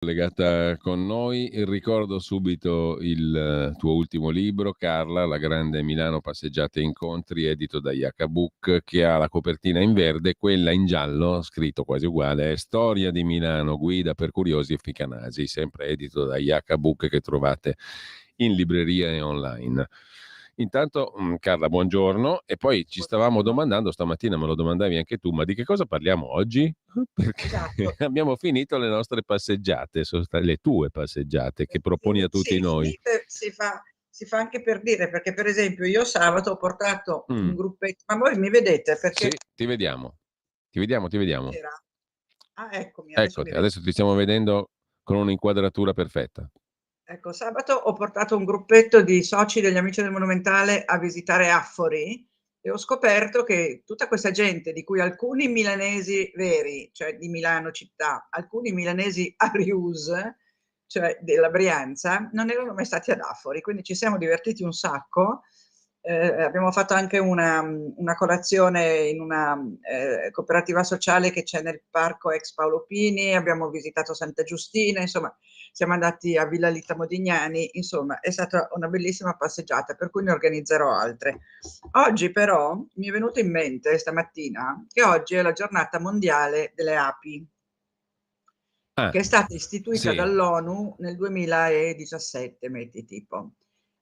Legata con noi. Ricordo subito il tuo ultimo libro, Carla, La grande Milano passeggiate e incontri, edito da Book, che ha la copertina in verde, quella in giallo, scritto quasi uguale, è Storia di Milano, guida per curiosi e ficanasi, sempre edito da Book, che trovate in libreria e online. Intanto, Carla, buongiorno. E poi ci stavamo Buongiorno. domandando, stamattina me lo domandavi anche tu, ma di che cosa parliamo oggi? Perché Esatto. abbiamo finito le nostre passeggiate, sono state le tue passeggiate che proponi a tutti Sì, noi. finite si fa anche per dire, perché per esempio io sabato ho portato un Mm, gruppetto, ma voi mi vedete sì, perché ti vediamo, ti vediamo, ti vediamo. c'era? Ah, eccomi, adesso mi Eccoti, vedo. adesso ti stiamo vedendo con un'inquadratura perfetta. Ecco, sabato ho portato un gruppetto di soci degli Amici del Monumentale a visitare Affori e ho scoperto che tutta questa gente, di cui alcuni milanesi veri, cioè di Milano città, alcuni milanesi a Rius, cioè della Brianza, non erano mai stati ad Affori, quindi ci siamo divertiti un sacco. Abbiamo fatto anche una colazione in una cooperativa sociale che c'è nel parco ex Paolo Pini, abbiamo visitato Santa Giustina, insomma siamo andati a Villa Lita Modignani, insomma è stata una bellissima passeggiata, per cui ne organizzerò altre. Oggi però mi è venuto in mente stamattina che oggi è la giornata mondiale delle api, Ah, che è stata istituita sì, dall'ONU nel 2017, metti tipo.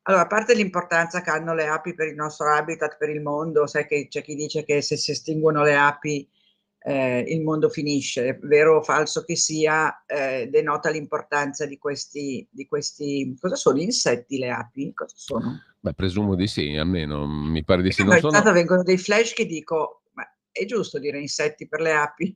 Allora, a parte l'importanza che hanno le api per il nostro habitat, per il mondo, sai che c'è chi dice che se si estinguono le api il mondo finisce, vero o falso che sia, denota l'importanza di questi, cosa sono? Insetti le api? Cosa sono? beh, presumo di sì, almeno mi pare di sì. Perché a Non me ogni sono. tanto vengono dei flash che dico, ma è giusto dire insetti per le api?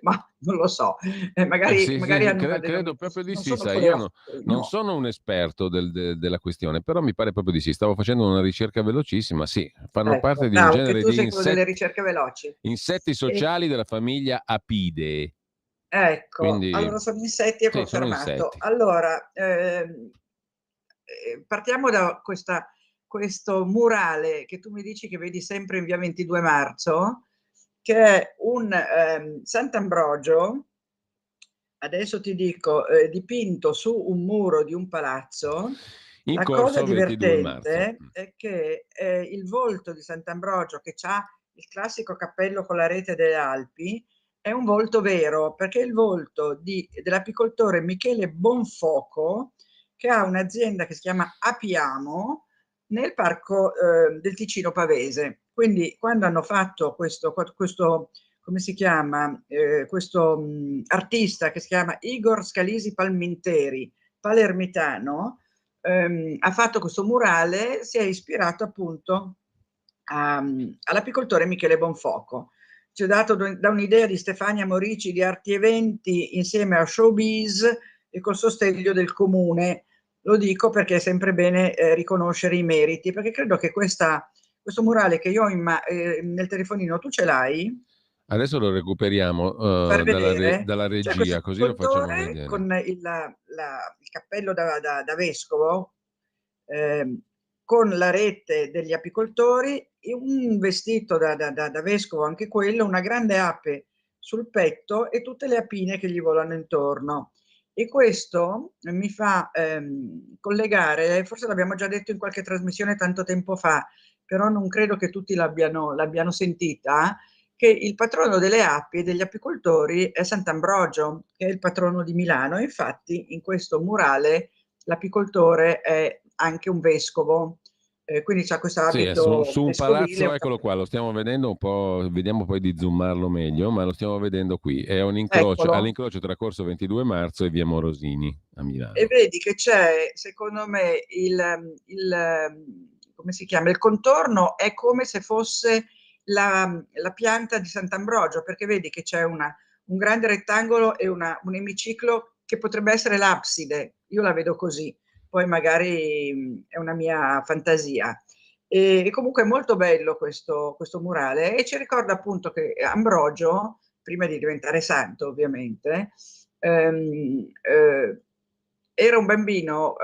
Ma non lo so, magari, Sì, sì, magari sì, hanno una credo denominazione, proprio di non sì, sono sai, io coleotteri, non no? sono un esperto della questione, però mi pare proprio di sì. Stavo facendo una ricerca velocissima, sì, fanno Ecco, parte di un bravo, che genere tu di sei quello delle insetti, ricerche veloci. insetti E sociali della famiglia Apidae, ecco, quindi allora sono insetti, è sì, sono confermato. insetti. Allora, partiamo da questo murale che tu mi dici che vedi sempre in via 22 Marzo, che è un Sant'Ambrogio, adesso ti dico, dipinto su un muro di un palazzo. In La cosa corso 22 marzo. divertente è che il volto di Sant'Ambrogio, che ha il classico cappello con la rete delle Alpi, è un volto vero, perché è il volto dell'apicoltore Michele Bonfoco, che ha un'azienda che si chiama Apiamo nel parco del Ticino Pavese. Quindi quando hanno fatto questo come si chiama, questo artista che si chiama Igor Scalisi Palminteri, palermitano, ha fatto questo murale, si è ispirato appunto all'apicoltore Michele Bonfoco. Ci è dato da un'idea di Stefania Morici di Arti Eventi insieme a Showbiz e col sostegno del comune. Lo dico perché è sempre bene riconoscere i meriti, perché credo che questo murale che io ho nel telefonino, tu ce l'hai? Adesso lo recuperiamo Far vedere? dalla C'è questo regia, così lo facciamo apicoltore vedere. con il cappello da vescovo, ehm, con la rete degli apicoltori, e un vestito da vescovo anche quello, una grande ape sul petto e tutte le apine che gli volano intorno. E questo mi fa collegare, forse l'abbiamo già detto in qualche trasmissione tanto tempo fa, però non credo che tutti l'abbiano sentita, che il patrono delle api e degli apicoltori è Sant'Ambrogio, che è il patrono di Milano. Infatti in questo murale l'apicoltore è anche un vescovo, quindi c'ha questo Sì, è abito su un vescovile, palazzo, un eccolo qua, cappello. lo stiamo vedendo un po', vediamo poi di zoomarlo meglio, ma lo stiamo vedendo qui. È un incrocio, Eccolo. all'incrocio tra Corso 22 Marzo e Via Morosini a E Milano. vedi che c'è, secondo me, come si chiama? Il contorno è come se fosse la pianta di Sant'Ambrogio, perché vedi che c'è un grande rettangolo e un emiciclo che potrebbe essere l'abside. Io la vedo così, poi magari è una mia fantasia. E comunque è molto bello questo murale e ci ricorda appunto che Ambrogio, prima di diventare santo ovviamente, ehm, era un bambino.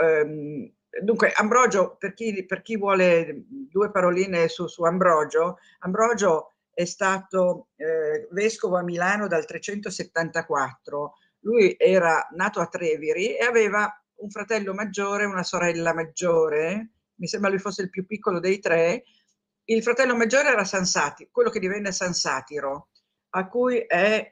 Dunque, Ambrogio, per chi vuole due paroline su Ambrogio, Ambrogio è stato vescovo a Milano dal 374, Lui era nato a Treviri e aveva un fratello maggiore e una sorella maggiore, mi sembra lui fosse il più piccolo dei tre. Il fratello maggiore era quello che divenne San Satiro, a cui è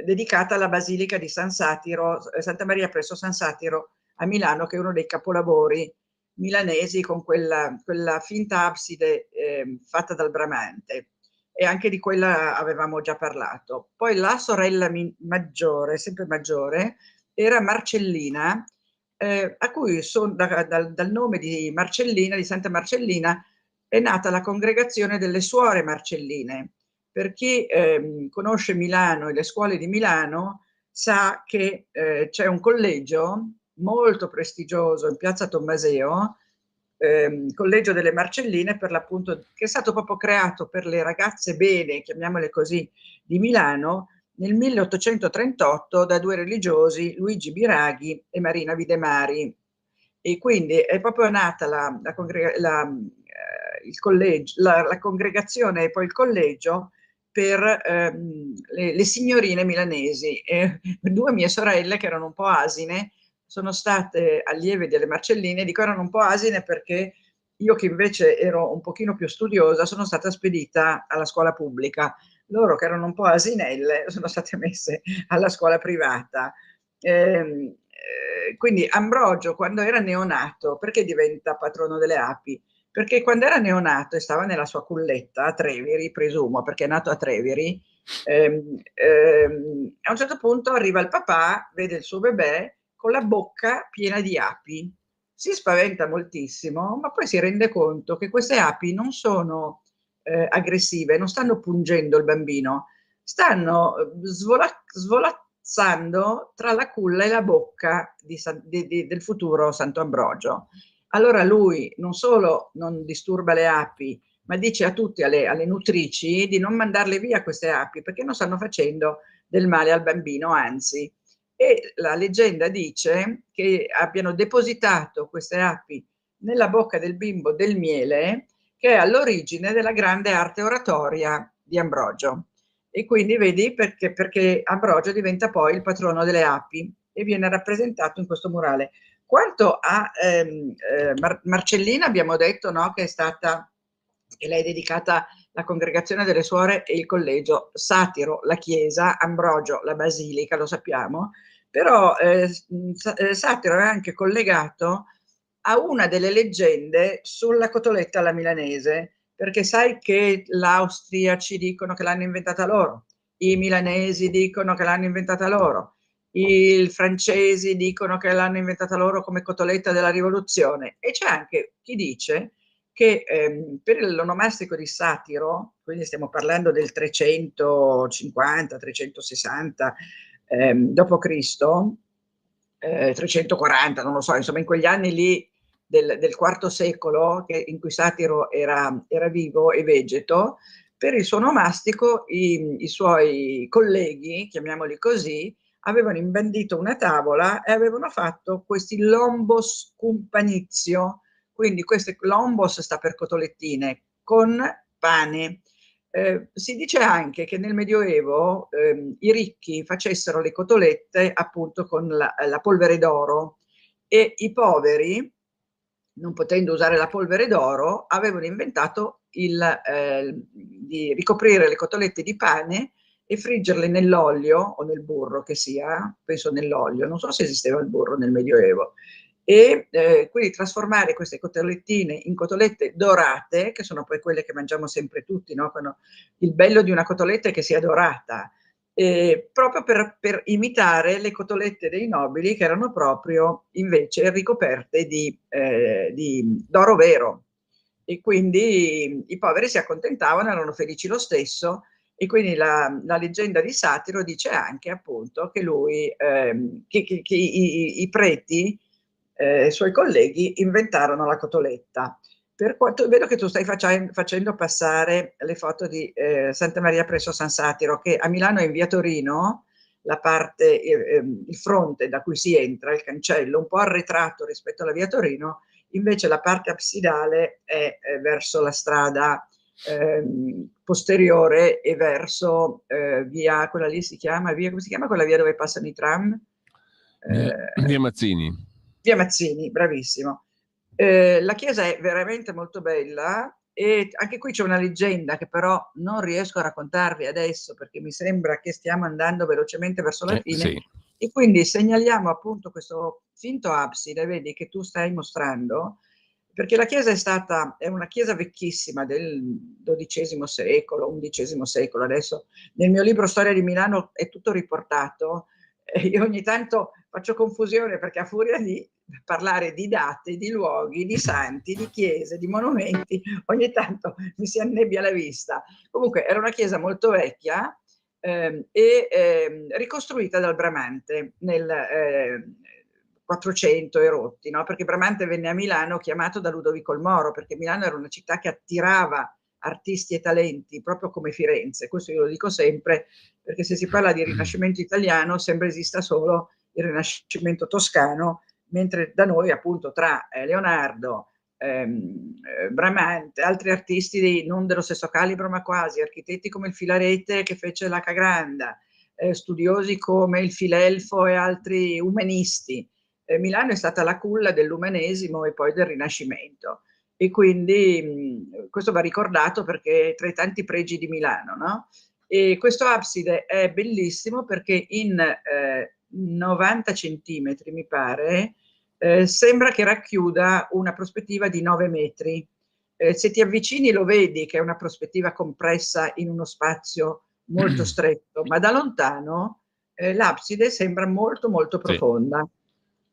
dedicata la Basilica di San Satiro, Santa Maria presso San Satiro a Milano, che è uno dei capolavori milanesi con quella finta abside fatta dal Bramante. E anche di quella avevamo già parlato. Poi la sorella maggiore, sempre maggiore, era Marcellina, a cui dal nome di Marcellina, di Santa Marcellina, è nata la congregazione delle suore Marcelline. Per chi conosce Milano e le scuole di Milano sa che c'è un collegio molto prestigioso in piazza Tommaseo, collegio delle Marcelline, per l'appunto, che è stato proprio creato per le ragazze bene, chiamiamole così, di Milano nel 1838 da due religiosi, Luigi Biraghi e Marina Videmari. E quindi è proprio nata il collegio, la congregazione e poi il collegio per le signorine milanesi. Due mie sorelle, che erano un po' asine, sono state allieve delle Marcelline. Dico erano un po' asine perché io, che invece ero un pochino più studiosa, sono stata spedita alla scuola pubblica. Loro, che erano un po' asinelle, sono state messe alla scuola privata. Quindi Ambrogio, quando era neonato, perché diventa patrono delle api? Perché quando era neonato e stava nella sua culletta a Treviri, presumo, perché è nato a Treviri, a un certo punto arriva il papà, vede il suo bebè con la bocca piena di api, si spaventa moltissimo, ma poi si rende conto che queste api non sono aggressive, non stanno pungendo il bambino, stanno svolazzando tra la culla e la bocca del futuro Santo Ambrogio. Allora lui non solo non disturba le api, ma dice a tutte, alle nutrici, di non mandarle via queste api, perché non stanno facendo del male al bambino, anzi. E la leggenda dice che abbiano depositato queste api nella bocca del bimbo del miele, che è all'origine della grande arte oratoria di Ambrogio. E quindi vedi perché Ambrogio diventa poi il patrono delle api e viene rappresentato in questo murale. Quanto a Marcellina, abbiamo detto, no, che è stata, che lei è dedicata la congregazione delle suore e il collegio, Satiro la chiesa, Ambrogio la basilica, lo sappiamo, però Satiro è anche collegato a una delle leggende sulla cotoletta alla milanese, perché sai che l'austriaci dicono che l'hanno inventata loro, i milanesi dicono che l'hanno inventata loro, i francesi dicono che l'hanno inventata loro come cotoletta della rivoluzione, e c'è anche chi dice che per l'onomastico di Satiro, quindi stiamo parlando del 350-360 d.C., 340, non lo so, insomma in quegli anni lì del IV secolo, in cui Satiro era vivo e vegeto, per il suo onomastico i suoi colleghi, chiamiamoli così, avevano imbandito una tavola e avevano fatto questi lombos cum panizio, quindi queste lombos sta per cotolettine, con pane. Si dice anche che nel Medioevo i ricchi facessero le cotolette appunto con la polvere d'oro, e i poveri, non potendo usare la polvere d'oro, avevano inventato di ricoprire le cotolette di pane e friggerle nell'olio o nel burro, che sia, penso nell'olio, non so se esisteva il burro nel Medioevo, e quindi trasformare queste cotolettine in cotolette dorate, che sono poi quelle che mangiamo sempre tutti, no? Il bello di una cotoletta è che sia dorata, proprio per imitare le cotolette dei nobili, che erano proprio invece ricoperte d'oro vero. E quindi i poveri si accontentavano, erano felici lo stesso. E quindi la leggenda di Satiro dice anche appunto che lui, che i preti, suoi colleghi, inventarono la cotoletta. Per quanto vedo che tu stai facendo passare le foto di Santa Maria presso San Satiro, che a Milano è in via Torino, la parte, il fronte da cui si entra, il cancello, un po' arretrato rispetto alla via Torino, invece la parte absidale è verso la strada posteriore e verso via, quella lì si chiama, via, come si chiama quella via dove passano i tram? Via Mazzini. Via Mazzini, bravissimo. La chiesa è veramente molto bella e anche qui c'è una leggenda che però non riesco a raccontarvi adesso perché mi sembra che stiamo andando velocemente verso la fine. Sì. E quindi segnaliamo appunto questo finto abside, vedi, che tu stai mostrando, perché la chiesa è una chiesa vecchissima del XII secolo, XI secolo. Adesso nel mio libro Storia di Milano è tutto riportato. Io ogni tanto faccio confusione perché a furia di parlare di date, di luoghi, di santi, di chiese, di monumenti, ogni tanto mi si annebbia la vista. Comunque era una chiesa molto vecchia ricostruita dal Bramante nel 400 e rotti, no? Perché Bramante venne a Milano chiamato da Ludovico il Moro, perché Milano era una città che attirava artisti e talenti, proprio come Firenze. Questo io lo dico sempre, perché se si parla di Rinascimento italiano sembra esista solo il Rinascimento toscano, mentre da noi appunto tra Leonardo, Bramante, altri artisti non dello stesso calibro ma quasi, architetti come il Filarete che fece la Cagranda, studiosi come il Filelfo e altri umanisti. Milano è stata la culla dell'umanesimo e poi del Rinascimento. E quindi questo va ricordato perché tra i tanti pregi di Milano, no? E questo abside è bellissimo perché in 90 centimetri, mi pare, sembra che racchiuda una prospettiva di 9 metri. Se ti avvicini lo vedi che è una prospettiva compressa in uno spazio molto stretto, ma da lontano l'abside sembra molto molto profonda.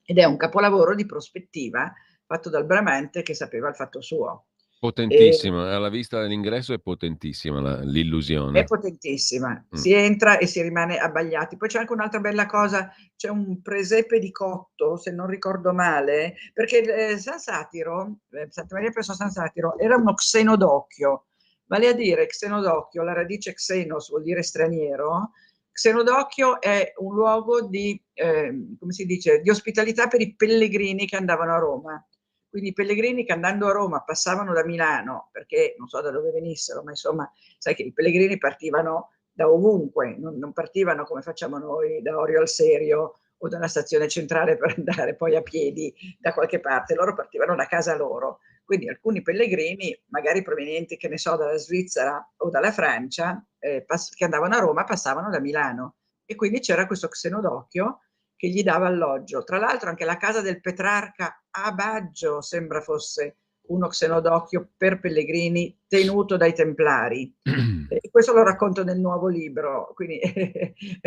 Ed è un capolavoro di prospettiva fatto dal Bramante che sapeva il fatto suo. Potentissima, alla vista dell'ingresso è potentissima l'illusione. È potentissima, si entra e si rimane abbagliati. Poi c'è anche un'altra bella cosa, c'è un presepe di cotto, se non ricordo male, perché San Satiro, Santa Maria presso San Satiro, era uno xenodocchio, vale a dire xenodocchio, la radice xenos vuol dire straniero, xenodocchio è un luogo di, come si dice, di ospitalità per i pellegrini che andavano a Roma. Quindi i pellegrini che andando a Roma passavano da Milano, perché non so da dove venissero, ma insomma, sai che i pellegrini partivano da ovunque, non partivano come facciamo noi da Orio al Serio o dalla stazione centrale per andare poi a piedi da qualche parte, loro partivano da casa loro. Quindi alcuni pellegrini, magari provenienti, che ne so, dalla Svizzera o dalla Francia, che andavano a Roma, passavano da Milano. E quindi c'era questo xenodocchio che gli dava alloggio. Tra l'altro anche la casa del Petrarca a Baggio sembra fosse uno xenodocchio per pellegrini tenuto dai Templari. E questo lo racconto nel nuovo libro, quindi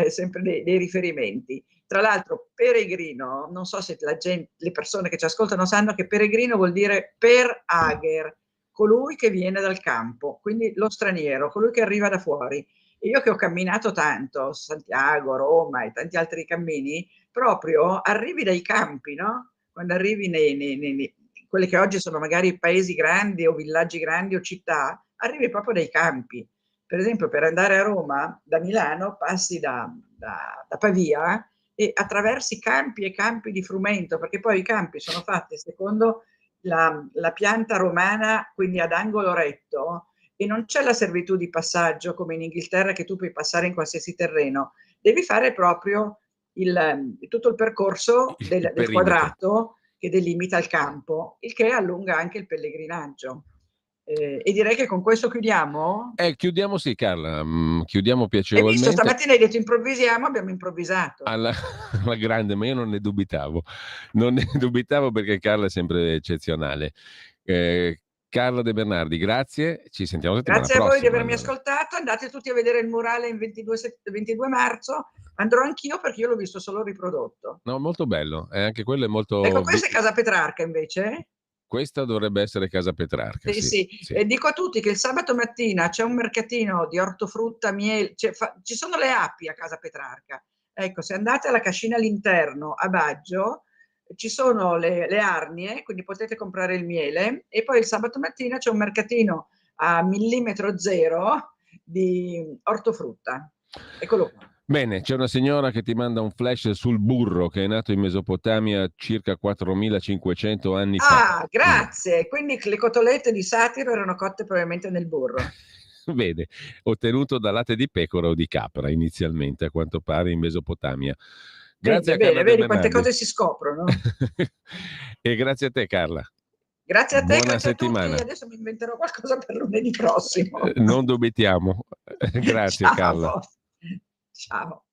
sempre dei riferimenti. Tra l'altro, peregrino, non so se le persone che ci ascoltano sanno che peregrino vuol dire per ager, colui che viene dal campo, quindi lo straniero, colui che arriva da fuori. E io che ho camminato tanto, Santiago, Roma e tanti altri cammini, proprio arrivi dai campi, no? Quando arrivi nei quelli che oggi sono magari paesi grandi o villaggi grandi o città, arrivi proprio dai campi. Per esempio, per andare a Roma da Milano passi da Pavia e attraversi campi e campi di frumento, perché poi i campi sono fatti secondo la pianta romana, quindi ad angolo retto, e non c'è la servitù di passaggio come in Inghilterra che tu puoi passare in qualsiasi terreno, devi fare proprio tutto il percorso del perimetro. quadrato che delimita il campo, il che allunga anche il pellegrinaggio. E direi che con questo chiudiamo. Chiudiamo sì Carla, chiudiamo Hai visto, piacevolmente. stamattina hai detto improvvisiamo, abbiamo improvvisato. Alla grande, ma io non ne dubitavo. Non ne dubitavo perché Carla è sempre eccezionale. Carla De Bernardi, grazie, ci sentiamo settimana Grazie a voi di prossima avermi allora. ascoltato, andate tutti a vedere il murale in 22 marzo, andrò anch'io perché io l'ho visto solo riprodotto. No, molto bello, e anche quello è Ecco, molto questa è Casa Petrarca invece. questa dovrebbe essere Casa Petrarca, Sì, sì, sì. sì. E dico a tutti che il sabato mattina c'è un mercatino di ortofrutta, miele, ci sono le api a Casa Petrarca. Ecco, se andate alla cascina all'interno a Baggio, ci sono le arnie, quindi potete comprare il miele, e poi il sabato mattina c'è un mercatino a millimetro zero di ortofrutta. Eccolo qua. Bene, c'è una signora che ti manda un flash sul burro che è nato in Mesopotamia circa 4500 anni fa. Ah, grazie. Quindi le cotolette di satiro erano cotte probabilmente nel burro. Vede, ottenuto da latte di pecora o di capra inizialmente, a quanto pare in Mesopotamia. Grazie Bene, a Carla bene, Del vedi quante Bernardi. cose si scoprono. E grazie a te Carla. Grazie a te, Buona grazie a tutti. settimana. Adesso mi inventerò qualcosa per lunedì prossimo. Non dubitiamo. Grazie Carla. Ciao. Ciao.